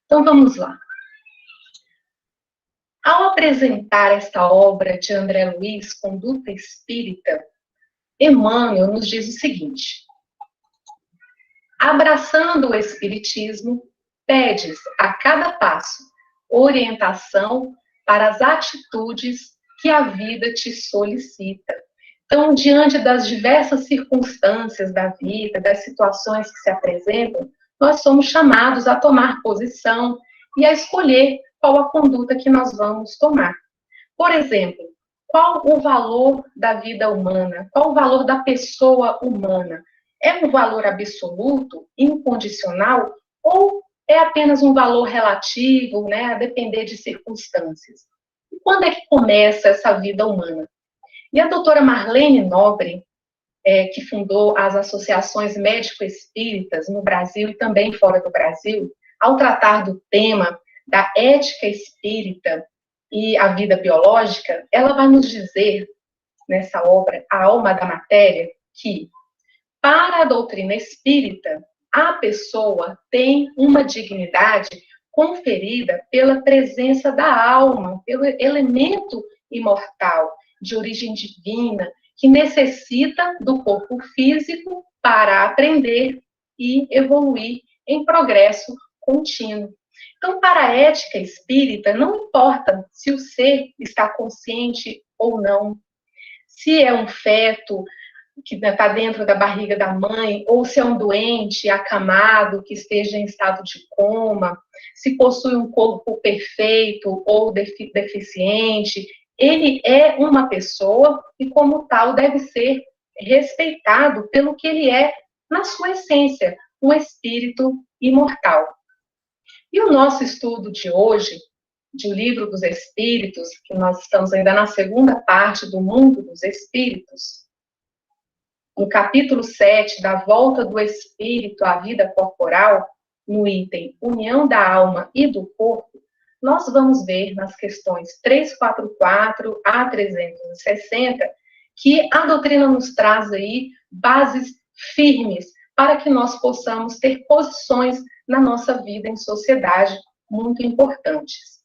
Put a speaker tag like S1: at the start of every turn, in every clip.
S1: Então vamos lá. Ao apresentar esta obra de André Luiz, Conduta Espírita, Emmanuel nos diz o seguinte: abraçando o Espiritismo, pedes a cada passo orientação para as atitudes que a vida te solicita. Então, diante das diversas circunstâncias da vida, das situações que se apresentam, nós somos chamados a tomar posição e a escolher qual a conduta que nós vamos tomar. Por exemplo, qual o valor da vida humana? Qual o valor da pessoa humana? É um valor absoluto, incondicional, ou é apenas um valor relativo, né, a depender de circunstâncias? E quando é que começa essa vida humana? E a doutora Marlene Nobre, que fundou as associações médico-espíritas no Brasil e também fora do Brasil, ao tratar do tema da ética espírita e a vida biológica, ela vai nos dizer, nessa obra, A Alma da Matéria, que, para a doutrina espírita, a pessoa tem uma dignidade conferida pela presença da alma, pelo elemento imortal, de origem divina, que necessita do corpo físico para aprender e evoluir em progresso contínuo. Então, para a ética espírita, não importa se o ser está consciente ou não, se é um feto que está dentro da barriga da mãe, ou se é um doente acamado que esteja em estado de coma, se possui um corpo perfeito ou deficiente, ele é uma pessoa e, como tal, deve ser respeitado pelo que ele é na sua essência, um espírito imortal. E o nosso estudo de hoje, de O Livro dos Espíritos, que nós estamos ainda na segunda parte do Mundo dos Espíritos, no capítulo 7, da volta do espírito à vida corporal, no item União da Alma e do Corpo, nós vamos ver nas questões 344 a 360 que a doutrina nos traz aí bases firmes para que nós possamos ter posições na nossa vida em sociedade muito importantes.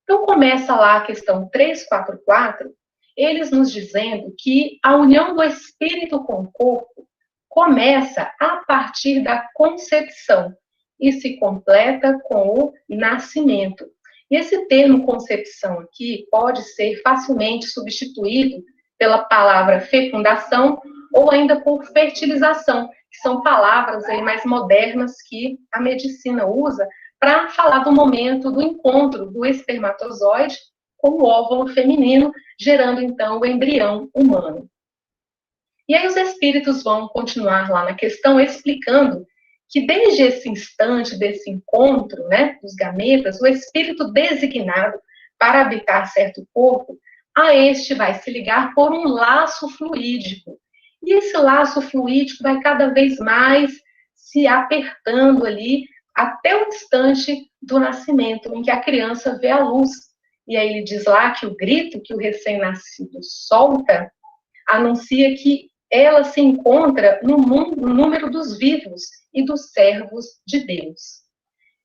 S1: Então começa lá a questão 344, eles nos dizendo que a união do espírito com o corpo começa a partir da concepção e se completa com o nascimento. E esse termo concepção aqui pode ser facilmente substituído pela palavra fecundação ou ainda por fertilização, que são palavras aí mais modernas que a medicina usa para falar do momento do encontro do espermatozoide com o óvulo feminino, gerando então o embrião humano. E aí os espíritos vão continuar lá na questão explicando que desde esse instante desse encontro, né, dos gametas, o espírito designado para habitar certo corpo, a este vai se ligar por um laço fluídico. E esse laço fluídico vai cada vez mais se apertando ali até o instante do nascimento, em que a criança vê a luz. E aí ele diz lá que o grito que o recém-nascido solta anuncia que ela se encontra no número dos vivos e dos servos de Deus.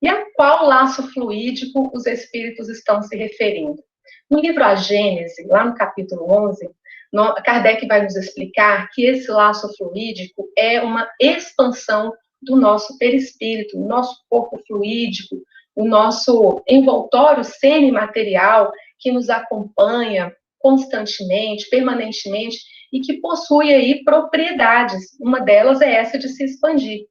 S1: E a qual laço fluídico os espíritos estão se referindo? No livro A Gênese, lá no capítulo 11, Kardec vai nos explicar que esse laço fluídico é uma expansão do nosso perispírito, o nosso corpo fluídico, o nosso envoltório semimaterial que nos acompanha constantemente, permanentemente, e que possui aí propriedades. Uma delas é essa de se expandir.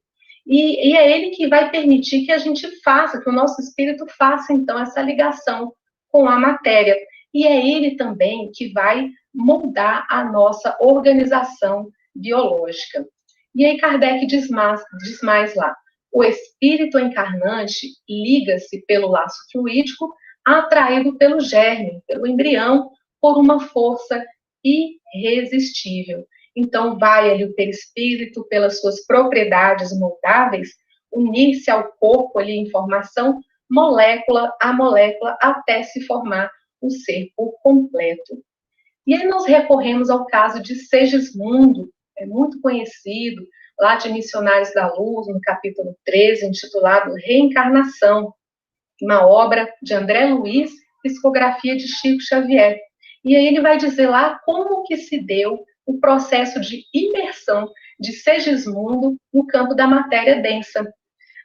S1: E é ele que vai permitir que a gente faça, que o nosso espírito faça, então, essa ligação com a matéria. E é ele também que vai moldar a nossa organização biológica. E aí Kardec diz mais lá, o espírito encarnante liga-se pelo laço fluídico, atraído pelo germe, pelo embrião, por uma força irresistível. Então, vai ali o perispírito, pelas suas propriedades moldáveis, unir-se ao corpo ali em formação, molécula a molécula, até se formar o ser por completo. E aí nós recorremos ao caso de Segismundo, é muito conhecido, lá de Missionários da Luz, no capítulo 13, intitulado Reencarnação, uma obra de André Luiz, psicografia de Chico Xavier. E aí ele vai dizer lá como que se deu o processo de imersão de Segismundo no campo da matéria densa.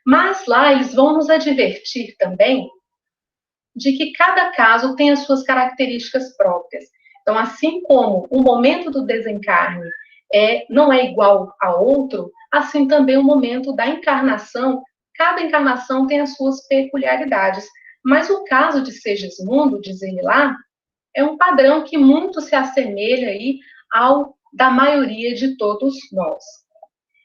S1: Mas lá eles vão nos advertir também de que cada caso tem as suas características próprias. Então, assim como o momento do desencarne não é igual a outro, assim também o momento da encarnação, cada encarnação tem as suas peculiaridades. Mas o caso de Segismundo, diz ele lá, é um padrão que muito se assemelha aí ao da maioria de todos nós.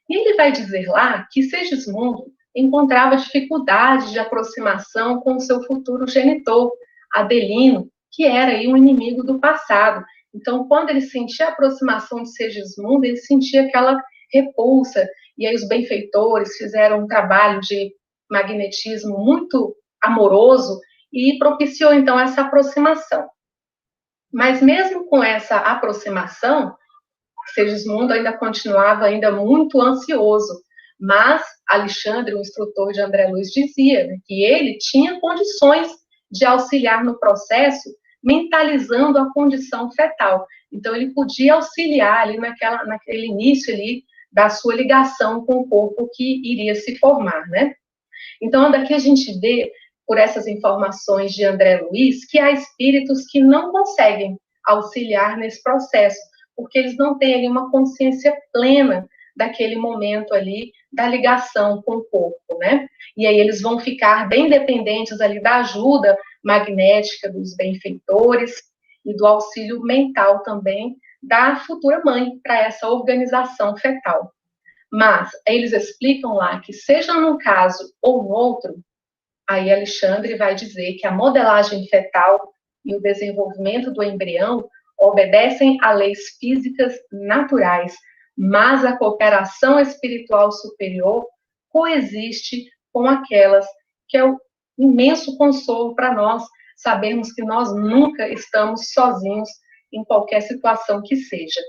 S1: E ele vai dizer lá que Segismundo encontrava dificuldade de aproximação com o seu futuro genitor, Adelino, que era aí um inimigo do passado. Então, quando ele sentia a aproximação de Segismundo, ele sentia aquela repulsa. E aí os benfeitores fizeram um trabalho de magnetismo muito amoroso e propiciou, então, essa aproximação. Mas mesmo com essa aproximação, Segismundo ainda continuava muito ansioso, mas Alexandre, o instrutor de André Luiz, dizia, né, que ele tinha condições de auxiliar no processo, mentalizando a condição fetal. Então, ele podia auxiliar ali naquele início ali da sua ligação com o corpo que iria se formar, né? Então, daqui a gente vê, por essas informações de André Luiz, que há espíritos que não conseguem auxiliar nesse processo, porque eles não têm ali uma consciência plena daquele momento ali da ligação com o corpo, né? E aí eles vão ficar bem dependentes ali da ajuda magnética dos benfeitores e do auxílio mental também da futura mãe para essa organização fetal. Mas eles explicam lá que seja num caso ou no outro, aí Alexandre vai dizer que a modelagem fetal e o desenvolvimento do embrião obedecem a leis físicas naturais, mas a cooperação espiritual superior coexiste com aquelas, que é o imenso consolo para nós sabermos que nós nunca estamos sozinhos em qualquer situação que seja.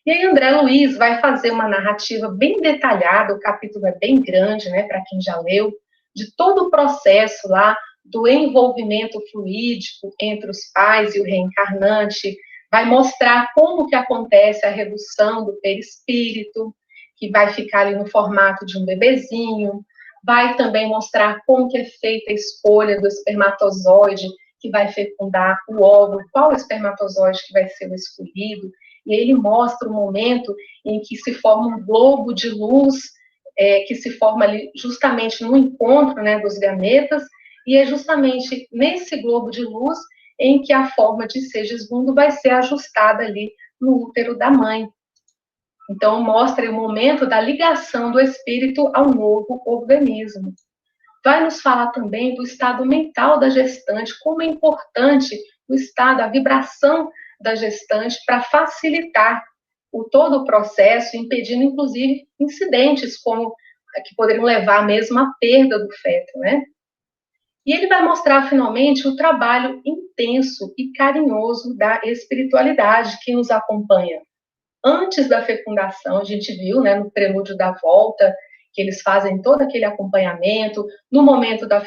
S1: E aí André Luiz vai fazer uma narrativa bem detalhada, o capítulo é bem grande, né, para quem já leu, de todo o processo lá do envolvimento fluídico entre os pais e o reencarnante, vai mostrar como que acontece a redução do perispírito, que vai ficar ali no formato de um bebezinho, vai também mostrar como que é feita a escolha do espermatozoide que vai fecundar o óvulo, qual espermatozoide que vai ser o escolhido, e ele mostra o momento em que se forma um globo de luz, que se forma ali justamente no encontro, né, dos gametas, e é justamente nesse globo de luz em que a forma de Segismundo vai ser ajustada ali no útero da mãe. Então, mostra o momento da ligação do espírito ao novo organismo. Vai nos falar também do estado mental da gestante, como é importante o estado, a vibração da gestante para facilitar todo o processo, impedindo, inclusive, incidentes como que poderiam levar mesmo à perda do feto, né? E ele vai mostrar, finalmente, o trabalho intenso e carinhoso da espiritualidade que nos acompanha. Antes da fecundação, a gente viu, né, no prelúdio da volta, que eles fazem todo aquele acompanhamento, no momento da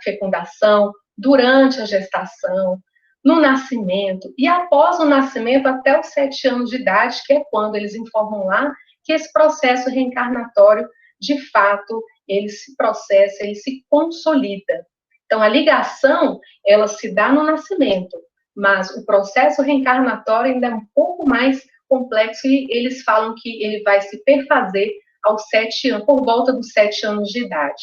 S1: fecundação, durante a gestação, no nascimento, e após o nascimento, até os 7 anos de idade, que é quando eles informam lá que esse processo reencarnatório, de fato, ele se processa, ele se consolida. Então, a ligação, ela se dá no nascimento, mas o processo reencarnatório ainda é um pouco mais complexo e eles falam que ele vai se perfazer aos 7 anos, por volta dos 7 anos de idade.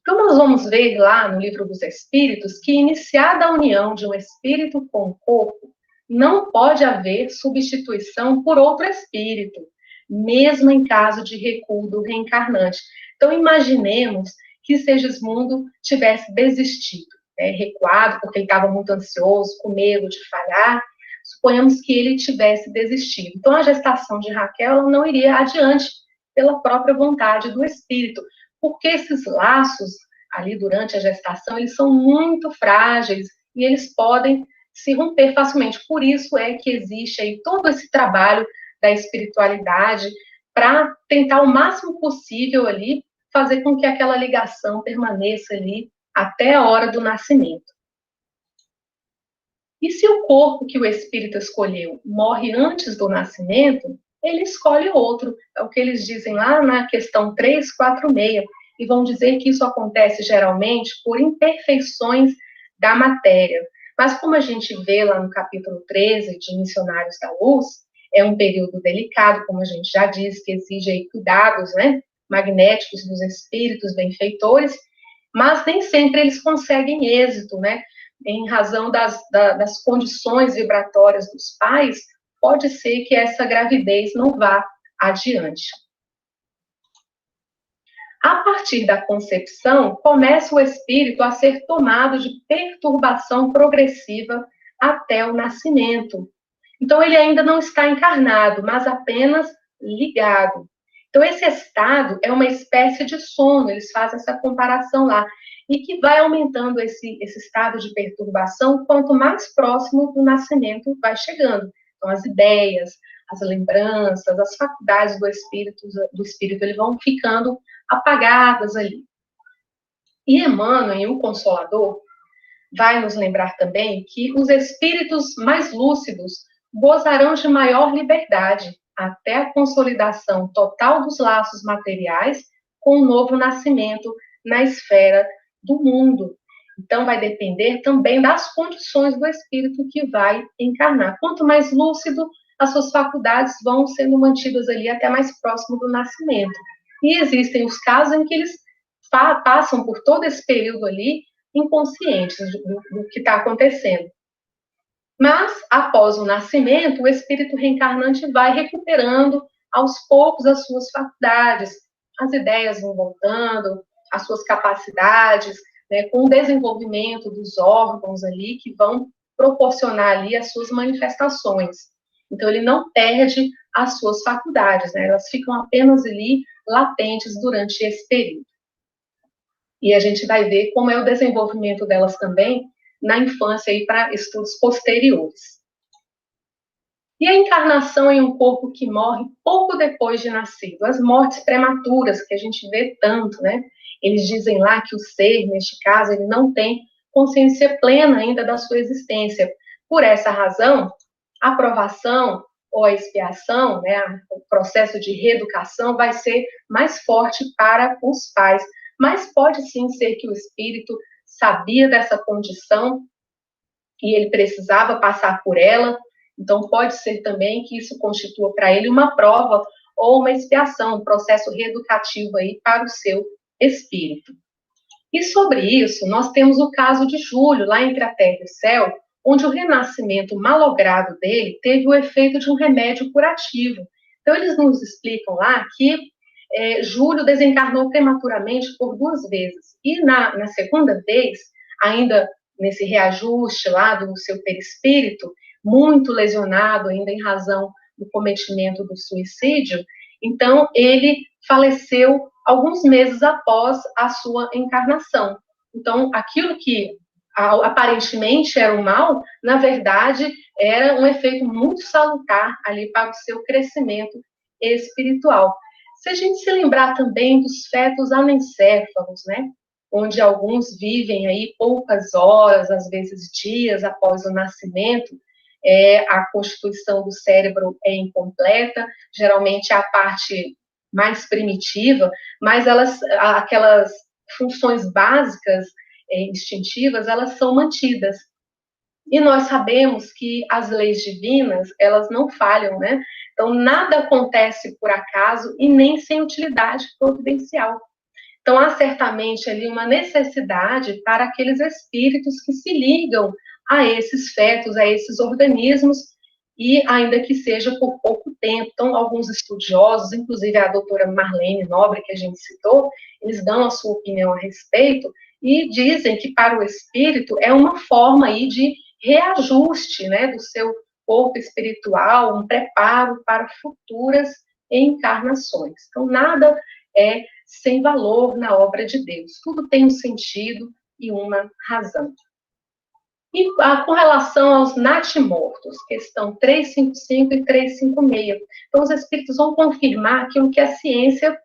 S1: Então, nós vamos ver lá no Livro dos Espíritos que, iniciada a união de um espírito com o corpo, não pode haver substituição por outro espírito, mesmo em caso de recuo do reencarnante. Então, imaginemos que Segismundo tivesse desistido, recuado, porque ele estava muito ansioso, com medo de falhar. Suponhamos que ele tivesse desistido. Então, a gestação de Raquel ela não iria adiante pela própria vontade do espírito, porque esses laços ali durante a gestação, eles são muito frágeis e eles podem se romper facilmente. Por isso é que existe aí todo esse trabalho da espiritualidade para tentar o máximo possível ali fazer com que aquela ligação permaneça ali até a hora do nascimento. E se o corpo que o espírito escolheu morre antes do nascimento, ele escolhe outro. É o que eles dizem lá na questão 346, e vão dizer que isso acontece geralmente por imperfeições da matéria. Mas como a gente vê lá no capítulo 13 de Missionários da Luz, é um período delicado, como a gente já disse, que exige aí cuidados, né, magnéticos dos espíritos benfeitores, mas nem sempre eles conseguem êxito, né? Em razão das condições vibratórias dos pais, pode ser que essa gravidez não vá adiante. A partir da concepção, começa o espírito a ser tomado de perturbação progressiva até o nascimento. Então, ele ainda não está encarnado, mas apenas ligado. Então, esse estado é uma espécie de sono, eles fazem essa comparação lá, e que vai aumentando esse estado de perturbação quanto mais próximo do nascimento vai chegando. Então, as ideias, as lembranças, as faculdades do espírito eles vão ficando apagadas ali. E Emmanuel, em O Consolador, vai nos lembrar também que os espíritos mais lúcidos gozarão de maior liberdade até a consolidação total dos laços materiais com o novo nascimento na esfera do mundo. Então, vai depender também das condições do espírito que vai encarnar. Quanto mais lúcido, as suas faculdades vão sendo mantidas ali até mais próximo do nascimento. E existem os casos em que eles passam por todo esse período ali inconscientes do que está acontecendo. Mas, após o nascimento, o espírito reencarnante vai recuperando aos poucos as suas faculdades, as ideias vão voltando, as suas capacidades, né, com o desenvolvimento dos órgãos ali que vão proporcionar ali as suas manifestações. Então, ele não perde as suas faculdades, né, elas ficam apenas ali latentes durante esse período. E a gente vai ver como é o desenvolvimento delas também na infância e para estudos posteriores. E a encarnação em um corpo que morre pouco depois de nascido, as mortes prematuras que a gente vê tanto, né? Eles dizem lá que o ser, neste caso, ele não tem consciência plena ainda da sua existência. Por essa razão, a aprovação ou a expiação, né, o processo de reeducação vai ser mais forte para os pais. Mas pode sim ser que o espírito sabia dessa condição e ele precisava passar por ela. Então, pode ser também que isso constitua para ele uma prova ou uma expiação, um processo reeducativo aí para o seu espírito. E sobre isso, nós temos o caso de Júlio, lá entre a terra e o céu, onde o renascimento malogrado dele teve o efeito de um remédio curativo. Então, eles nos explicam lá que Júlio desencarnou prematuramente por 2 vezes. E na segunda vez, ainda nesse reajuste lá do seu perispírito, muito lesionado ainda em razão do cometimento do suicídio, então ele faleceu alguns meses após a sua encarnação. Então, aquilo que aparentemente era um mal, na verdade, era um efeito muito salutar ali para o seu crescimento espiritual. Se a gente se lembrar também dos fetos anencéfalos, né, onde alguns vivem aí poucas horas, às vezes dias após o nascimento, a constituição do cérebro é incompleta, geralmente é a parte mais primitiva, mas aquelas funções básicas instintivas, elas são mantidas. E nós sabemos que as leis divinas, elas não falham, né? Então, nada acontece por acaso e nem sem utilidade providencial. Então, há certamente ali uma necessidade para aqueles espíritos que se ligam a esses fetos, a esses organismos, e ainda que seja por pouco tempo. Então, alguns estudiosos, inclusive a doutora Marlene Nobre, que a gente citou, eles dão a sua opinião a respeito e dizem que para o espírito é uma forma aí de reajuste, né, do seu corpo espiritual, um preparo para futuras encarnações. Então, nada é sem valor na obra de Deus. Tudo tem um sentido e uma razão. E com relação aos natimortos, questão 355 e 356. Então, os espíritos vão confirmar aquilo que a ciência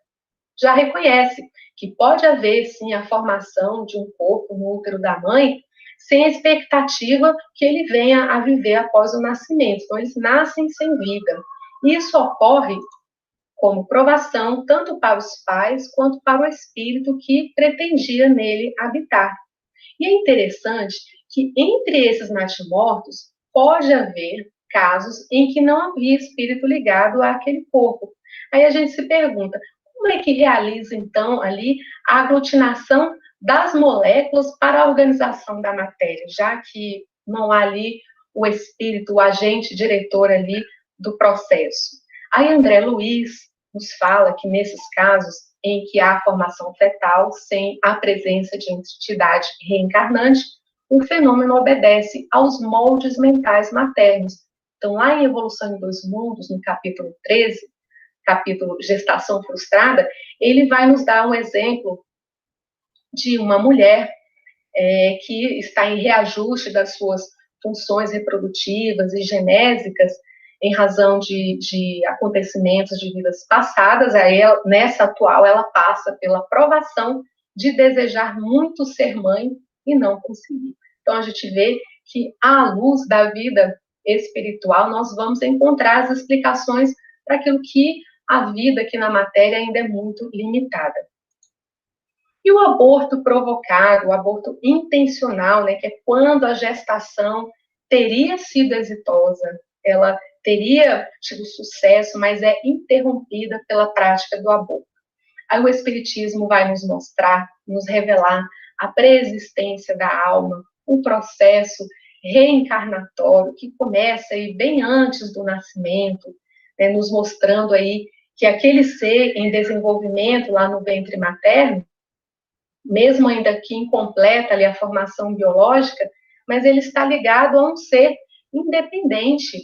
S1: já reconhece, que pode haver, sim, a formação de um corpo no útero da mãe, sem a expectativa que ele venha a viver após o nascimento. Então, eles nascem sem vida. Isso ocorre como provação tanto para os pais quanto para o espírito que pretendia nele habitar. E é interessante que entre esses natimortos pode haver casos em que não havia espírito ligado àquele corpo. Aí a gente se pergunta, como é que realiza então ali a aglutinação das moléculas para a organização da matéria, já que não há ali o espírito, o agente diretor ali do processo. Aí André Luiz nos fala que nesses casos em que há formação fetal sem a presença de entidade reencarnante, o fenômeno obedece aos moldes mentais maternos. Então, lá em Evolução em Dois Mundos, no capítulo 13, capítulo Gestação Frustrada, ele vai nos dar um exemplo de uma mulher que está em reajuste das suas funções reprodutivas e genésicas em razão de acontecimentos de vidas passadas. Aí, nessa atual, ela passa pela provação de desejar muito ser mãe e não conseguir. Então, a gente vê que, à luz da vida espiritual, nós vamos encontrar as explicações para aquilo que a vida aqui na matéria ainda é muito limitada. E o aborto provocado, o aborto intencional, né, que é quando a gestação teria sido exitosa, ela teria tido sucesso, mas é interrompida pela prática do aborto. Aí o Espiritismo vai nos mostrar, nos revelar a preexistência da alma, um processo reencarnatório que começa aí bem antes do nascimento, né, nos mostrando aí que aquele ser em desenvolvimento lá no ventre materno, mesmo ainda que incompleta ali a formação biológica, mas ele está ligado a um ser independente,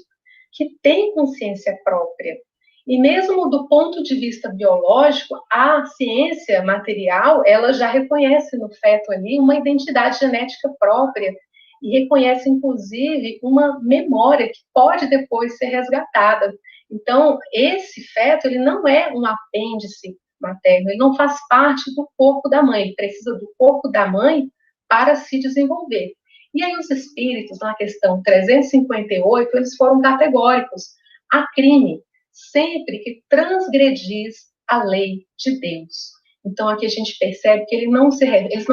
S1: que tem consciência própria. E mesmo do ponto de vista biológico, a ciência material, ela já reconhece no feto ali uma identidade genética própria e reconhece, inclusive, uma memória que pode depois ser resgatada. Então, esse feto, ele não é um apêndice materno, ele não faz parte do corpo da mãe, ele precisa do corpo da mãe para se desenvolver. E aí os espíritos, na questão 358, eles foram categóricos. Há crime sempre que transgredis a lei de Deus. Então aqui a gente percebe que eles não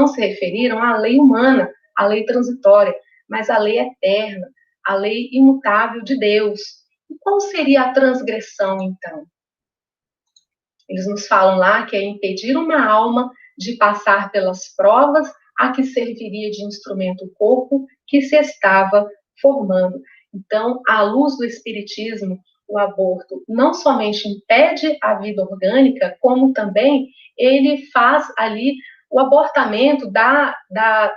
S1: se referiram à lei humana, à lei transitória, mas à lei eterna, à lei imutável de Deus. E qual seria a transgressão, então? Eles nos falam lá que é impedir uma alma de passar pelas provas a que serviria de instrumento o corpo que se estava formando. Então, à luz do Espiritismo, o aborto não somente impede a vida orgânica, como também ele faz ali o abortamento da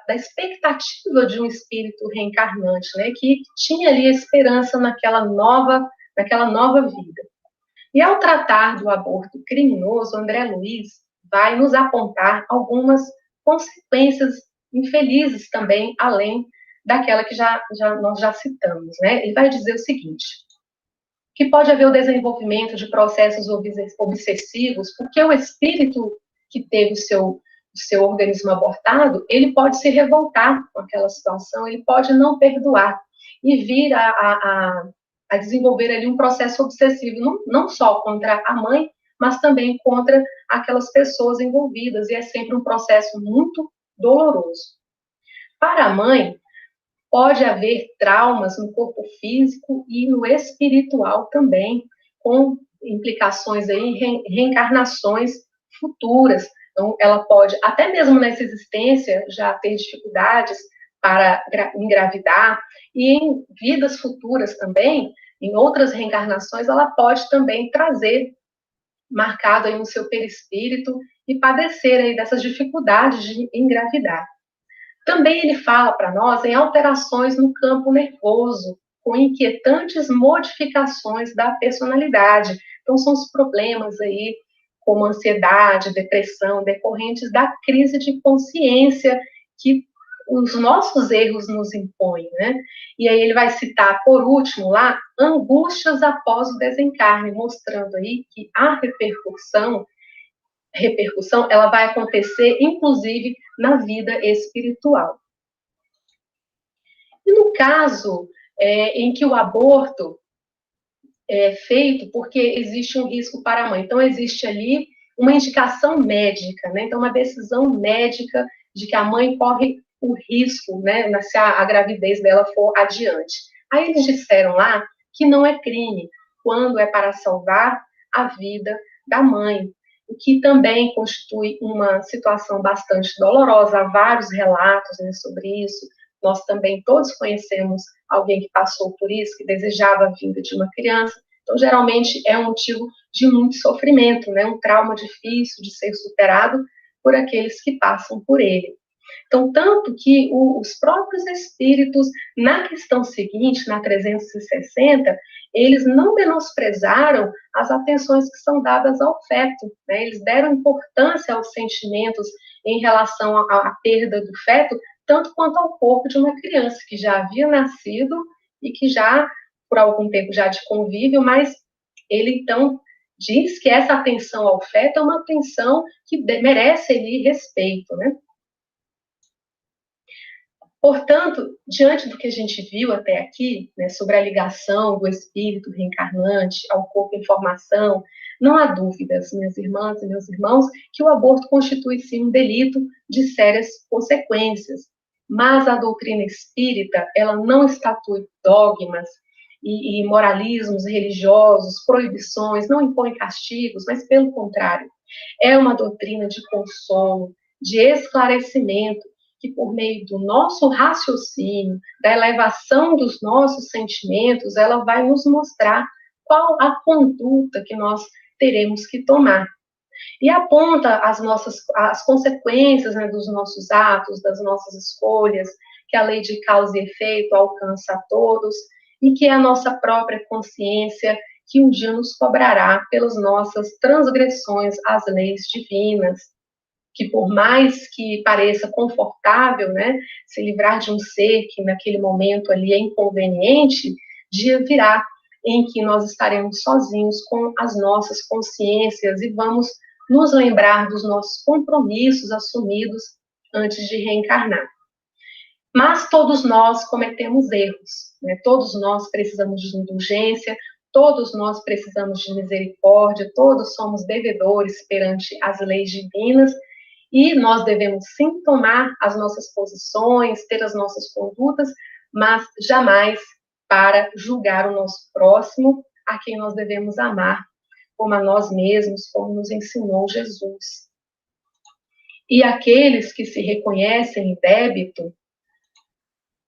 S1: expectativa de um espírito reencarnante, né, que tinha ali a esperança naquela nova vida. E ao tratar do aborto criminoso, André Luiz vai nos apontar algumas consequências infelizes também, além daquela que nós já citamos, né? Ele vai dizer o seguinte, que pode haver o desenvolvimento de processos obsessivos, porque o espírito que teve o seu organismo abortado, ele pode se revoltar com aquela situação, ele pode não perdoar e vir a desenvolver ali um processo obsessivo, não só contra a mãe, mas também contra aquelas pessoas envolvidas, e é sempre um processo muito doloroso. Para a mãe, pode haver traumas no corpo físico e no espiritual também, com implicações aí em reencarnações futuras. Então, ela pode, até mesmo nessa existência, já ter dificuldades para engravidar, e em vidas futuras também, em outras reencarnações, ela pode também trazer marcado aí no seu perispírito e padecer aí dessas dificuldades de engravidar. Também ele fala para nós em alterações no campo nervoso, com inquietantes modificações da personalidade. Então, são os problemas aí, como ansiedade, depressão, decorrentes da crise de consciência que os nossos erros nos impõem, né? E aí ele vai citar, por último, lá, angústias após o desencarne, mostrando aí que a repercussão, ela vai acontecer, inclusive, na vida espiritual. E no caso em que o aborto é feito porque existe um risco para a mãe, então existe ali uma indicação médica, né? Então uma decisão médica de que a mãe corre o risco, né, se a gravidez dela for adiante. Aí eles disseram lá que não é crime quando é para salvar a vida da mãe, o que também constitui uma situação bastante dolorosa. Há vários relatos, né, sobre isso. Nós também todos conhecemos alguém que passou por isso, que desejava a vinda de uma criança. Então, geralmente, é um motivo de muito sofrimento, né? Um trauma difícil de ser superado por aqueles que passam por ele. Então, tanto que os próprios espíritos, na questão seguinte, na 360, eles não menosprezaram as atenções que são dadas ao feto, né? Eles deram importância aos sentimentos em relação à perda do feto, tanto quanto ao corpo de uma criança que já havia nascido e que já, por algum tempo já de convívio, mas ele, então, diz que essa atenção ao feto é uma atenção que merece ali respeito, né? Portanto, diante do que a gente viu até aqui, né, sobre a ligação do espírito reencarnante ao corpo em formação, não há dúvidas, minhas irmãs e meus irmãos, que o aborto constitui sim um delito de sérias consequências. Mas a doutrina espírita, ela não estatui dogmas e moralismos religiosos, proibições, não impõe castigos, mas pelo contrário, é uma doutrina de consolo, de esclarecimento, que por meio do nosso raciocínio, da elevação dos nossos sentimentos, ela vai nos mostrar qual a conduta que nós teremos que tomar. E aponta as consequências, né, dos nossos atos, das nossas escolhas, que a lei de causa e efeito alcança a todos, e que é a nossa própria consciência que um dia nos cobrará pelas nossas transgressões às leis divinas, que por mais que pareça confortável, né, se livrar de um ser que naquele momento ali é inconveniente, dia virá em que nós estaremos sozinhos com as nossas consciências e vamos nos lembrar dos nossos compromissos assumidos antes de reencarnar. Mas todos nós cometemos erros, né? Todos nós precisamos de indulgência, todos nós precisamos de misericórdia, todos somos devedores perante as leis divinas, e nós devemos sim tomar as nossas posições, ter as nossas condutas, mas jamais para julgar o nosso próximo, a quem nós devemos amar, como a nós mesmos, como nos ensinou Jesus. E aqueles que se reconhecem em débito,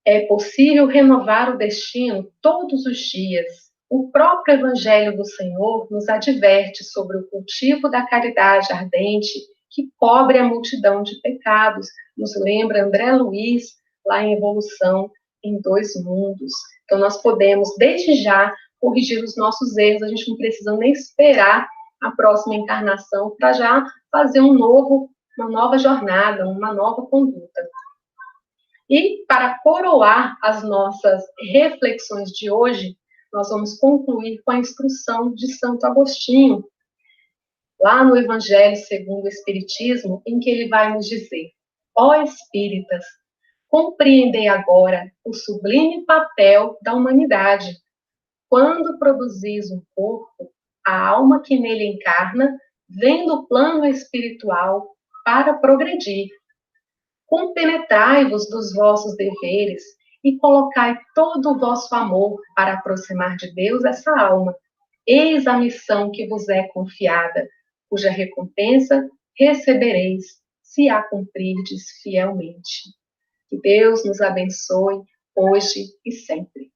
S1: é possível renovar o destino todos os dias. O próprio Evangelho do Senhor nos adverte sobre o cultivo da caridade ardente que cobre a multidão de pecados. Nos lembra André Luiz, lá em Evolução em Dois Mundos. Então, nós podemos, desde já, corrigir os nossos erros. A gente não precisa nem esperar a próxima encarnação para já fazer uma nova jornada, uma nova conduta. E, para coroar as nossas reflexões de hoje, nós vamos concluir com a instrução de Santo Agostinho, lá no Evangelho segundo o Espiritismo, em que ele vai nos dizer: ó espíritas, compreendei agora o sublime papel da humanidade. Quando produzis um corpo, a alma que nele encarna vem do plano espiritual para progredir. Compenetrai-vos dos vossos deveres e colocai todo o vosso amor para aproximar de Deus essa alma. Eis a missão que vos é confiada, cuja recompensa recebereis se a cumprirdes fielmente. Que Deus nos abençoe hoje e sempre.